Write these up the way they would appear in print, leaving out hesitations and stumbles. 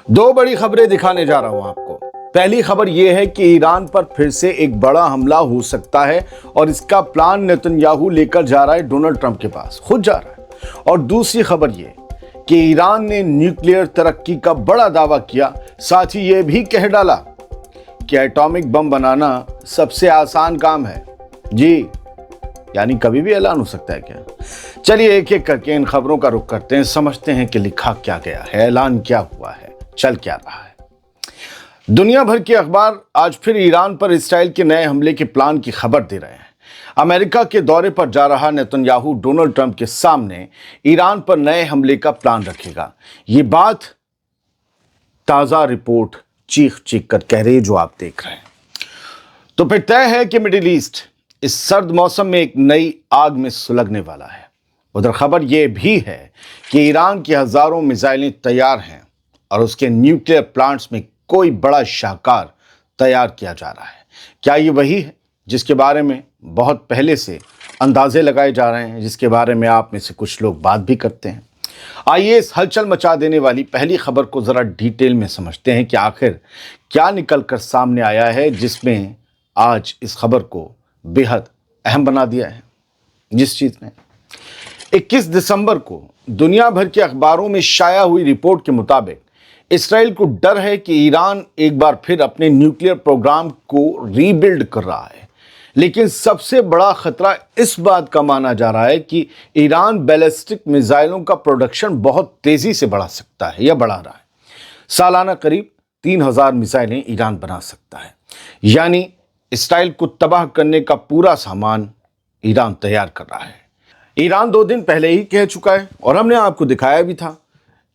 दो बड़ी खबरें दिखाने जा रहा हूं आपको। पहली खबर यह है कि ईरान पर फिर से एक बड़ा हमला हो सकता है और इसका प्लान नेतन्याहू लेकर जा रहा है डोनाल्ड ट्रंप के पास, खुद जा रहा है। और दूसरी खबर यह कि ईरान ने न्यूक्लियर तरक्की का बड़ा दावा किया, साथ ही यह भी कह डाला कि एटॉमिक बम बनाना सबसे आसान काम है। जी, यानी कभी भी ऐलान हो सकता है क्या? चलिए एक एक करके इन खबरों का रुख करते हैं, समझते हैं कि लिखा क्या गया है, ऐलान क्या हुआ है, चल क्या रहा है। दुनिया भर के अखबार आज फिर ईरान पर इसराइल के नए हमले के प्लान की खबर दे रहे हैं। अमेरिका के दौरे पर जा रहा नेतन्याहू डोनाल्ड ट्रंप के सामने ईरान पर नए हमले का प्लान रखेगा। ये बात ताजा रिपोर्ट चीख चीख कर कह रही है, जो आप देख रहे हैं। तो फिर तय है कि मिडिल ईस्ट इस सर्द मौसम में एक नई आग में सुलगने वाला है। उधर खबर यह भी है कि ईरान की हजारों मिसाइलें तैयार हैं और उसके न्यूक्लियर प्लांट्स में कोई बड़ा शाहकार तैयार किया जा रहा है। क्या ये वही है जिसके बारे में बहुत पहले से अंदाजे लगाए जा रहे हैं, जिसके बारे में आप में से कुछ लोग बात भी करते हैं? आइए इस हलचल मचा देने वाली पहली खबर को जरा डिटेल में समझते हैं कि आखिर क्या निकल कर सामने आया है, जिसमें आज इस खबर को बेहद अहम बना दिया है। जिस चीज ने 21 दिसंबर को दुनिया भर के अखबारों में शाया हुई रिपोर्ट के मुताबिक इसराइल को डर है कि ईरान एक बार फिर अपने न्यूक्लियर प्रोग्राम को रीबिल्ड कर रहा है। लेकिन सबसे बड़ा खतरा इस बात का माना जा रहा है कि ईरान बैलिस्टिक मिसाइलों का प्रोडक्शन बहुत तेजी से बढ़ा सकता है या बढ़ा रहा है। सालाना करीब 3000 मिसाइलें ईरान बना सकता है, यानी इसराइल को तबाह करने का पूरा सामान ईरान तैयार कर रहा है। ईरान 2 दिन पहले ही कह चुका है और हमने आपको दिखाया भी था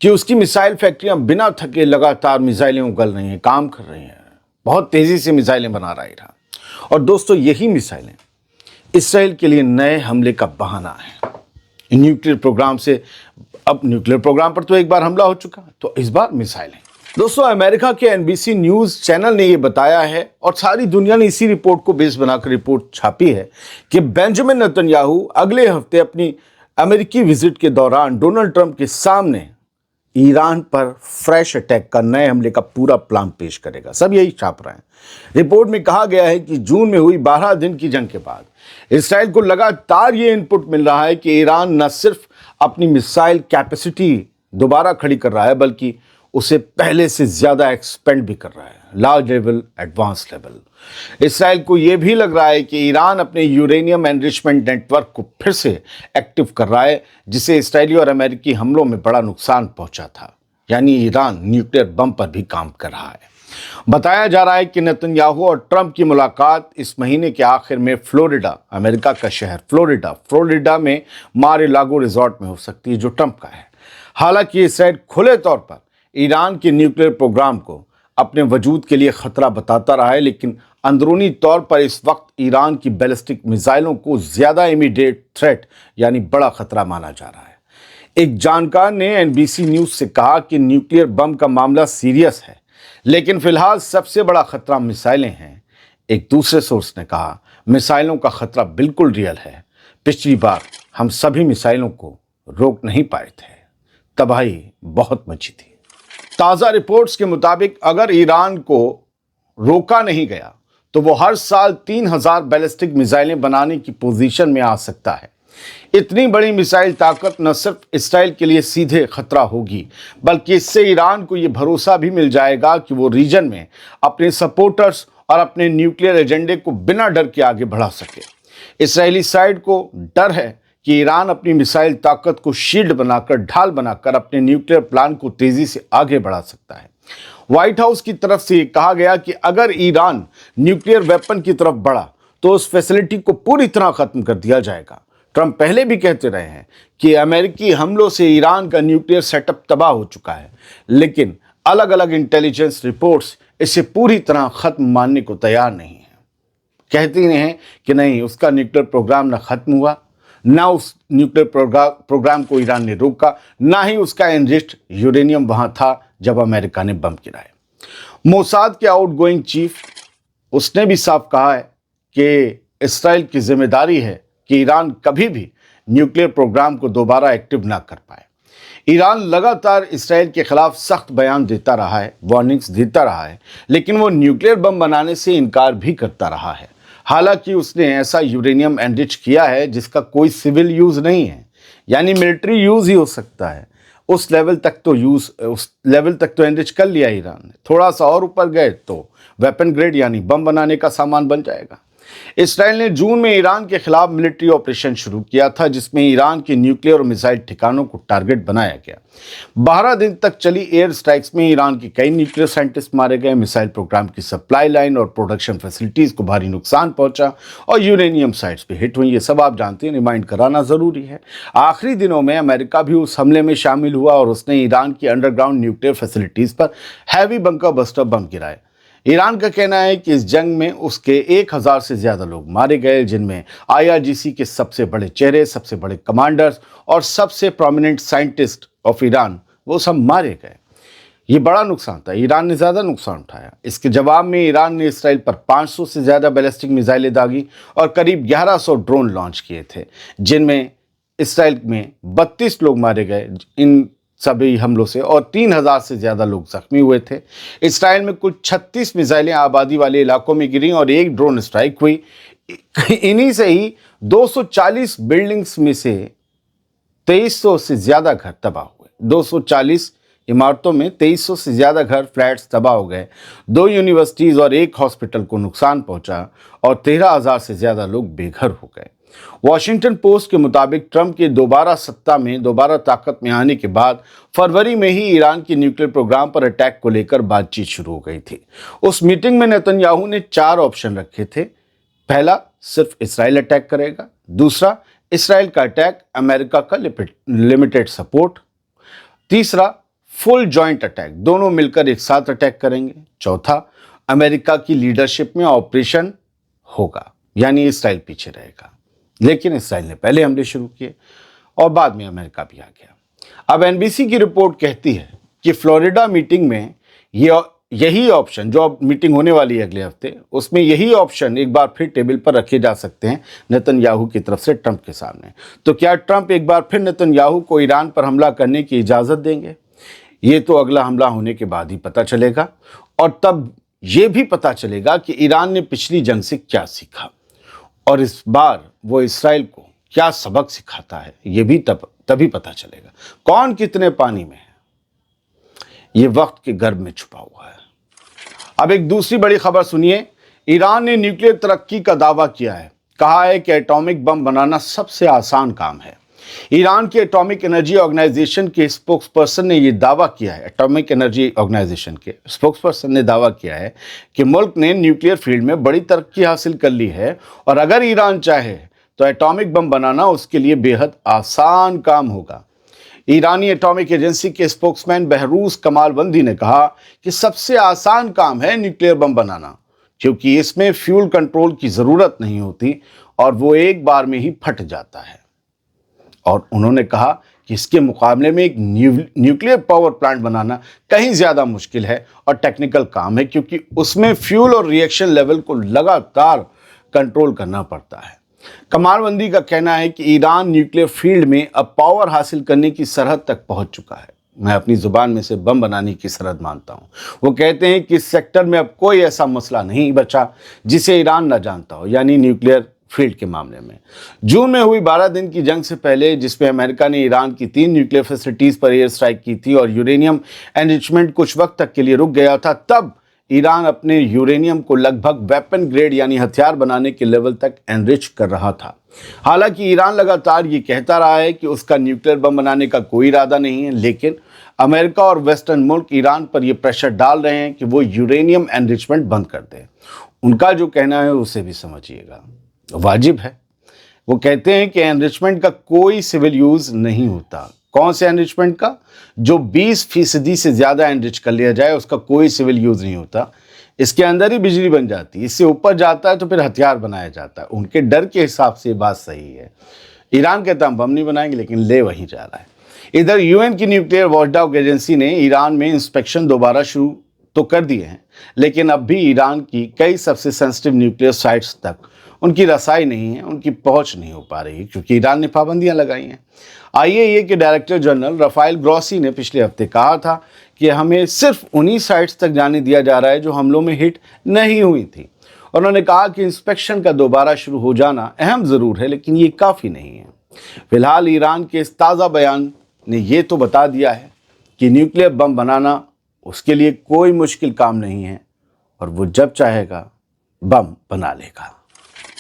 कि उसकी मिसाइल फैक्ट्रियां बिना थके लगातार मिसाइलें उगल रही हैं, काम कर रही हैं, बहुत तेजी से मिसाइलें बना रहा है ईरान। और दोस्तों, यही मिसाइलें इसराइल के लिए नए हमले का बहाना है। न्यूक्लियर प्रोग्राम से अब न्यूक्लियर प्रोग्राम पर तो एक बार हमला हो चुका, तो इस बार मिसाइलें। दोस्तों, अमेरिका के NBC न्यूज चैनल ने यह बताया है और सारी दुनिया ने इसी रिपोर्ट को बेस बनाकर रिपोर्ट छापी है कि बेंजामिन नेतन्याहू अगले हफ्ते अपनी अमेरिकी विजिट के दौरान डोनाल्ड ट्रंप के सामने ईरान पर फ्रेश अटैक का, नए हमले का पूरा प्लान पेश करेगा। सब यही छाप रहे हैं। रिपोर्ट में कहा गया है कि जून में हुई 12 दिन की जंग के बाद इसराइल को लगातार ये इनपुट मिल रहा है कि ईरान न सिर्फ अपनी मिसाइल कैपेसिटी दोबारा खड़ी कर रहा है, बल्कि उसे पहले से ज्यादा एक्सपेंड भी कर रहा है, large level, advance level. Israel को यह भी लग रहा है कि ईरान अपने यूरेनियम एनरिचमेंट नेटवर्क को फिर से एक्टिव कर रहा है, जिसे इसराइली और अमेरिकी हमलों में बड़ा नुकसान पहुंचा था। यानी ईरान न्यूक्लियर बम पर भी काम कर रहा है। बताया जा रहा है कि नेतन्याहू और ट्रंप की मुलाकात इस महीने के आखिर में फ्लोरिडा, अमेरिका का शहर फ्लोरिडा में मार-ए-लागो रिजॉर्ट में हो सकती है, जो ट्रंप का है। हालांकि इसराइल खुले तौर पर ईरान के न्यूक्लियर प्रोग्राम को अपने वजूद के लिए खतरा बताता रहा है, लेकिन अंदरूनी तौर पर इस वक्त ईरान की बैलिस्टिक मिसाइलों को ज्यादा इमीडिएट थ्रेट यानी बड़ा खतरा माना जा रहा है। एक जानकार ने NBC न्यूज से कहा कि न्यूक्लियर बम का मामला सीरियस है, लेकिन फिलहाल सबसे बड़ा खतरा मिसाइलें हैं। एक दूसरे सोर्स ने कहा, मिसाइलों का खतरा बिल्कुल रियल है। पिछली बार हम सभी मिसाइलों को रोक नहीं पाए थे, तबाही बहुत मची थी। ताज़ा रिपोर्ट्स के मुताबिक अगर ईरान को रोका नहीं गया तो वो हर साल 3000 बैलिस्टिक मिसाइलें बनाने की पोजीशन में आ सकता है। इतनी बड़ी मिसाइल ताकत न सिर्फ इसराइल के लिए सीधे खतरा होगी, बल्कि इससे ईरान को ये भरोसा भी मिल जाएगा कि वो रीजन में अपने सपोर्टर्स और अपने न्यूक्लियर एजेंडे को बिना डर के आगे बढ़ा सके। इसराइली साइड को डर है कि ईरान अपनी मिसाइल ताकत को शील्ड बनाकर, ढाल बनाकर अपने न्यूक्लियर प्लान को तेजी से आगे बढ़ा सकता है। व्हाइट हाउस की तरफ से कहा गया कि अगर ईरान न्यूक्लियर वेपन की तरफ बढ़ा तो उस फैसिलिटी को पूरी तरह खत्म कर दिया जाएगा। ट्रंप पहले भी कहते रहे हैं कि अमेरिकी हमलों से ईरान का न्यूक्लियर सेटअप तबाह हो चुका है, लेकिन अलग अलग इंटेलिजेंस रिपोर्ट्स इसे पूरी तरह खत्म मानने को तैयार नहीं है। कहती हैं कि नहीं, उसका न्यूक्लियर प्रोग्राम न खत्म हुआ, ना उस न्यूक्लियर प्रोग्राम को ईरान ने रोका, ना ही उसका एनरिच्ड यूरेनियम वहां था जब अमेरिका ने बम गिराए। मोसाद के आउटगोइंग चीफ, उसने भी साफ कहा है कि इसराइल की जिम्मेदारी है कि ईरान कभी भी न्यूक्लियर प्रोग्राम को दोबारा एक्टिव ना कर पाए। ईरान लगातार इसराइल के खिलाफ सख्त बयान देता रहा है, वार्निंग्स देता रहा है, लेकिन वो न्यूक्लियर बम बनाने से इनकार भी करता रहा है। हालांकि उसने ऐसा यूरेनियम एनरिच किया है जिसका कोई सिविल यूज नहीं है, यानी मिलिट्री यूज ही हो सकता है। उस लेवल तक तो एनरिच कर लिया ईरान ने। थोड़ा सा और ऊपर गए तो वेपन ग्रेड यानी बम बनाने का सामान बन जाएगा। इसराइल ने जून में ईरान के खिलाफ मिलिट्री ऑपरेशन शुरू किया था, जिसमें ईरान के न्यूक्लियर और मिसाइल ठिकानों को टारगेट बनाया गया। 12 दिन तक चली एयर स्ट्राइक्स में ईरान के कई न्यूक्लियर साइंटिस्ट मारे गए, मिसाइल प्रोग्राम की सप्लाई लाइन और प्रोडक्शन फैसिलिटीज को भारी नुकसान पहुंचा और यूरेनियम साइट्स पे हिट हुई। ये सब आप जानते हैं, रिमाइंड कराना जरूरी है। आखिरी दिनों में अमेरिका भी उस हमले में शामिल हुआ और उसने ईरान की अंडरग्राउंड न्यूक्लियर फैसिलिटीज पर हैवी बंकर बस्टर बम गिराए। ईरान का कहना है कि इस जंग में उसके 1000 से ज्यादा लोग मारे गए, जिनमें IRGC के सबसे बड़े चेहरे, सबसे बड़े कमांडर्स और सबसे प्रोमिनेंट साइंटिस्ट ऑफ ईरान, वो सब मारे गए। ये बड़ा नुकसान था, ईरान ने ज्यादा नुकसान उठाया। इसके जवाब में ईरान ने इसराइल पर 500 से ज्यादा बैलिस्टिक मिसाइलें दागी और करीब 1100 ड्रोन लॉन्च किए थे, जिनमें इसराइल में 32 लोग मारे गए इन सभी हमलों से और 3000 से ज्यादा लोग जख्मी हुए थे। इसराइल में कुल 36 मिसाइलें आबादी वाले इलाकों में गिरी और एक ड्रोन स्ट्राइक हुई। इन्हीं से ही 240 बिल्डिंग्स में से 2300 से ज्यादा घर तबाह हुए। 240 इमारतों में 2300 से ज्यादा घर, फ्लैट्स तबाह हो गए। 2 यूनिवर्सिटीज और एक हॉस्पिटल को नुकसान पहुंचा और 13,000 से ज्यादा लोग बेघर हो गए। वॉशिंगटन पोस्ट के मुताबिक ट्रंप के दोबारा ताकत में आने के बाद फरवरी में ही ईरान के न्यूक्लियर प्रोग्राम पर अटैक को लेकर बातचीत शुरू हो गई थी। उस मीटिंग में नेतन्याहू ने 4 ऑप्शन रखे थे। पहला, सिर्फ इसराइल अटैक करेगा। दूसरा, इसराइल का अटैक, अमेरिका का लिमिटेड सपोर्ट। तीसरा, फुल जॉइंट अटैक, दोनों मिलकर एक साथ अटैक करेंगे। चौथा, अमेरिका की लीडरशिप में ऑपरेशन होगा, यानी इसराइल पीछे रहेगा। लेकिन इसराइल ने पहले हमले शुरू किए और बाद में अमेरिका भी आ गया। अब NBC की रिपोर्ट कहती है कि फ्लोरिडा मीटिंग में यही ऑप्शन, जो अब मीटिंग होने वाली है अगले हफ्ते, उसमें यही ऑप्शन एक बार फिर टेबल पर रखे जा सकते हैं नेतन्याहू की तरफ से ट्रंप के सामने। तो क्या ट्रंप एक बार फिर नेतन्याहू को ईरान पर हमला करने की इजाज़त देंगे? ये तो अगला हमला होने के बाद ही पता चलेगा, और तब ये भी पता चलेगा कि ईरान ने पिछली जंग से क्या सीखा और इस बार वो इसराइल को क्या सबक सिखाता है। ये भी तभी पता चलेगा। कौन कितने पानी में है, ये वक्त के गर्भ में छुपा हुआ है। अब एक दूसरी बड़ी खबर सुनिए। ईरान ने न्यूक्लियर तरक्की का दावा किया है। कहा है कि एटॉमिक बम बनाना सबसे आसान काम है। ईरान के एटॉमिक एनर्जी ऑर्गेनाइजेशन के स्पोक्सपर्सन ने यह दावा किया है। एटॉमिक एनर्जी ऑर्गेनाइजेशन के स्पोक्सपर्सन ने दावा किया है कि मुल्क ने न्यूक्लियर फील्ड में बड़ी तरक्की हासिल कर ली है और अगर ईरान चाहे तो एटॉमिक बम बनाना उसके लिए बेहद आसान काम होगा। ईरानी एटॉमिक एजेंसी के स्पोक्समैन बहरूज कमालवंदी ने कहा कि सबसे आसान काम है न्यूक्लियर बम बनाना, क्योंकि इसमें फ्यूल कंट्रोल की जरूरत नहीं होती और वो एक बार में ही फट जाता है। और उन्होंने कहा कि इसके मुकाबले में एक न्यूक्लियर पावर प्लांट बनाना कहीं ज्यादा मुश्किल है और टेक्निकल काम है, क्योंकि उसमें फ्यूल और रिएक्शन लेवल को लगातार कंट्रोल करना पड़ता है। कमालवंदी का कहना है कि ईरान न्यूक्लियर फील्ड में अब पावर हासिल करने की सरहद तक पहुंच चुका है। मैं अपनी जुबान में से बम बनाने की सरहद मानता हूं। वो कहते हैं कि इस सेक्टर में अब कोई ऐसा मसला नहीं बचा जिसे ईरान न जानता हो, यानी न्यूक्लियर फील्ड के मामले में। जून में हुई 12 दिन की जंग से पहले, जिसमें अमेरिका ने ईरान की 3 न्यूक्लियर फैसिलिटीज पर एयर स्ट्राइक की थी और यूरेनियम एनरिचमेंट कुछ वक्त तक के लिए रुक गया था, तब ईरान अपने यूरेनियम को लगभग वेपन ग्रेड यानी हथियार बनाने के लेवल तक एनरिच कर रहा था। हालांकि ईरान लगातार ये कहता रहा है कि उसका न्यूक्लियर बम बनाने का कोई इरादा नहीं है, लेकिन अमेरिका और वेस्टर्न मुल्क ईरान पर ये प्रेशर डाल रहे हैं कि वो यूरेनियम एनरिचमेंट बंद कर दे। उनका जो कहना है उसे भी समझिएगा, वाजिब है। वो कहते हैं कि एनरिचमेंट का कोई सिविल यूज नहीं होता। कौन से एनरिचमेंट का? जो 20% से ज्यादा एनरिच कर लिया जाए उसका कोई सिविल यूज नहीं होता। इसके अंदर ही बिजली बन जाती है, इससे ऊपर जाता है तो फिर हथियार बनाया जाता है। उनके डर के हिसाब से बात सही है। ईरान कहता हम बम नहीं बनाएंगे, लेकिन ले वहीं जा रहा है। इधर यूएन की न्यूक्लियर वॉचडॉग एजेंसी ने ईरान में इंस्पेक्शन दोबारा शुरू तो कर दिए हैं, लेकिन अब भी ईरान की कई सबसे सेंसिटिव न्यूक्लियर साइट्स तक ان کی رسائی نہیں ہے، ان کی پہنچ نہیں ہو پا رہی کیونکہ ایران نے پابندیاں لگائی ہیں۔ آئیے یہ کہ ڈائریکٹر جنرل رافائل گروسی نے پچھلے ہفتے کہا تھا کہ ہمیں صرف انہی سائٹس تک جانے دیا جا رہا ہے جو حملوں میں ہٹ نہیں ہوئی تھی۔ انہوں نے کہا کہ انسپیکشن کا دوبارہ شروع ہو جانا اہم ضرور ہے لیکن یہ کافی نہیں ہے۔ فی الحال ایران کے اس تازہ بیان نے یہ تو بتا دیا ہے کہ نیوکلیر بم بنانا اس کے لیے کوئی مشکل کام نہیں ہے اور وہ جب چاہے گا بم بنا لے گا۔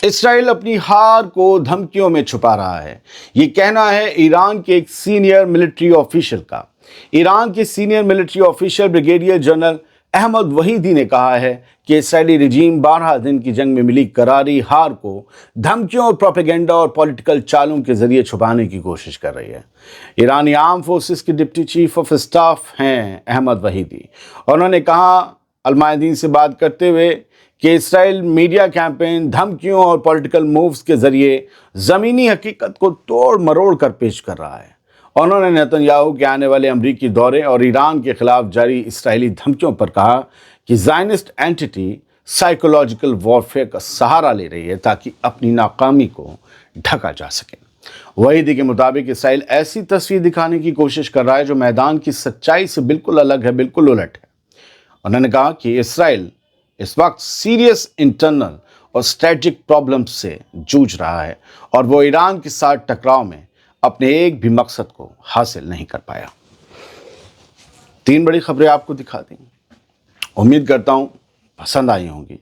اسرائیل اپنی ہار کو دھمکیوں میں چھپا رہا ہے، یہ کہنا ہے ایران کے ایک سینئر ملٹری آفیشل کا۔ ایران کے senior military official brigadier general Ahmad Vahidi نے کہا ہے کہ اسرائیلی رجیم 12 دن کی جنگ میں ملی کراری ہار کو دھمکیوں اور پروپیگنڈا اور پولیٹیکل چالوں کے ذریعے چھپانے کی کوشش کر رہی ہے۔ ایرانی آرم فورسز کے ڈپٹی چیف آف اسٹاف ہیں احمد وحیدی، انہوں نے کہا المایدین سے بات کرتے ہوئے کہ اسرائیل میڈیا کیمپین، دھمکیوں اور پولیٹیکل مووز کے ذریعے زمینی حقیقت کو توڑ مروڑ کر پیش کر رہا ہے۔ انہوں نے نیتن یاہو کے آنے والے امریکی دورے اور ایران کے خلاف جاری اسرائیلی دھمکیوں پر کہا کہ زائنسٹ اینٹی سائیکولوجیکل وارفیئر کا سہارا لے رہی ہے تاکہ اپنی ناکامی کو ڈھکا جا سکے۔ وحیدی کے مطابق اسرائیل ایسی تصویر دکھانے کی کوشش کر رہا ہے جو میدان کی سچائی سے بالکل الگ ہے، بالکل الٹ ہے۔ انہوں نے کہا کہ اسرائیل اس وقت سیریس انٹرنل اور اسٹریٹجک پرابلمز سے جوجھ رہا ہے اور وہ ایران کے ساتھ ٹکراؤ میں اپنے ایک بھی مقصد کو حاصل نہیں کر پایا۔ 3 بڑی خبریں آپ کو دکھا دیں، امید کرتا ہوں پسند آئی ہوں گی۔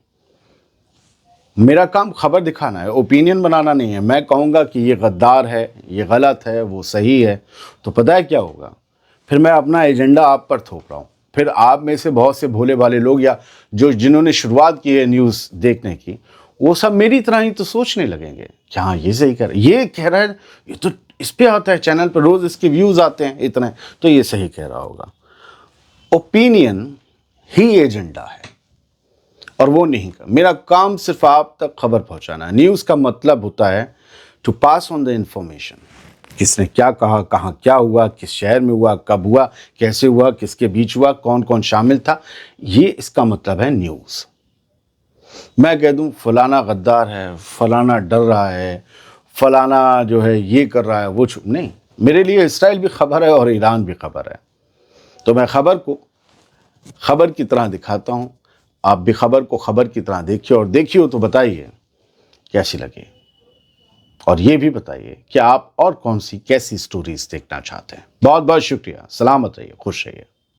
میرا کام خبر دکھانا ہے، اوپینین بنانا نہیں ہے۔ میں کہوں گا کہ یہ غدار ہے، یہ غلط ہے، وہ صحیح ہے، تو پتہ ہے کیا ہوگا؟ پھر میں اپنا ایجنڈا آپ پر تھوپ رہا ہوں۔ پھر آپ میں سے بہت سے بھولے والے لوگ یا جنہوں نے شروعات کی ہے نیوز دیکھنے کی، وہ سب میری طرح ہی تو سوچنے لگیں گے کہ ہاں یہ صحیح کہہ رہا ہے، یہ کہہ رہا ہے، یہ تو اس پہ آتا ہے چینل پہ، روز اس کے ویوز آتے ہیں اتنے، تو یہ صحیح کہہ رہا ہوگا۔ اوپینین ہی ایجنڈا ہے اور وہ نہیں کر، میرا کام صرف آپ تک خبر پہنچانا ہے۔ نیوز کا مطلب ہوتا ہے to pass on the information, کس نے کیا کہا، کہاں کیا ہوا، کس شہر میں ہوا، کب ہوا، کیسے ہوا، کس کے بیچ ہوا، کون کون شامل تھا، یہ اس کا مطلب ہے نیوز۔ میں کہہ دوں فلانا غدار ہے، فلانا ڈر رہا ہے، فلانا جو ہے یہ کر رہا ہے، وہ نہیں، میرے لیے اسرائیل بھی خبر ہے اور ایران بھی خبر ہے، تو میں خبر کو خبر کی طرح دکھاتا ہوں۔ آپ بھی خبر کو خبر کی طرح دیکھیے، اور دیکھیے تو بتائیے کیسی لگے، اور یہ بھی بتائیے کہ آپ اور کون سی کیسی سٹوریز دیکھنا چاہتے ہیں۔ بہت بہت شکریہ، سلامت رہیے، خوش رہیے۔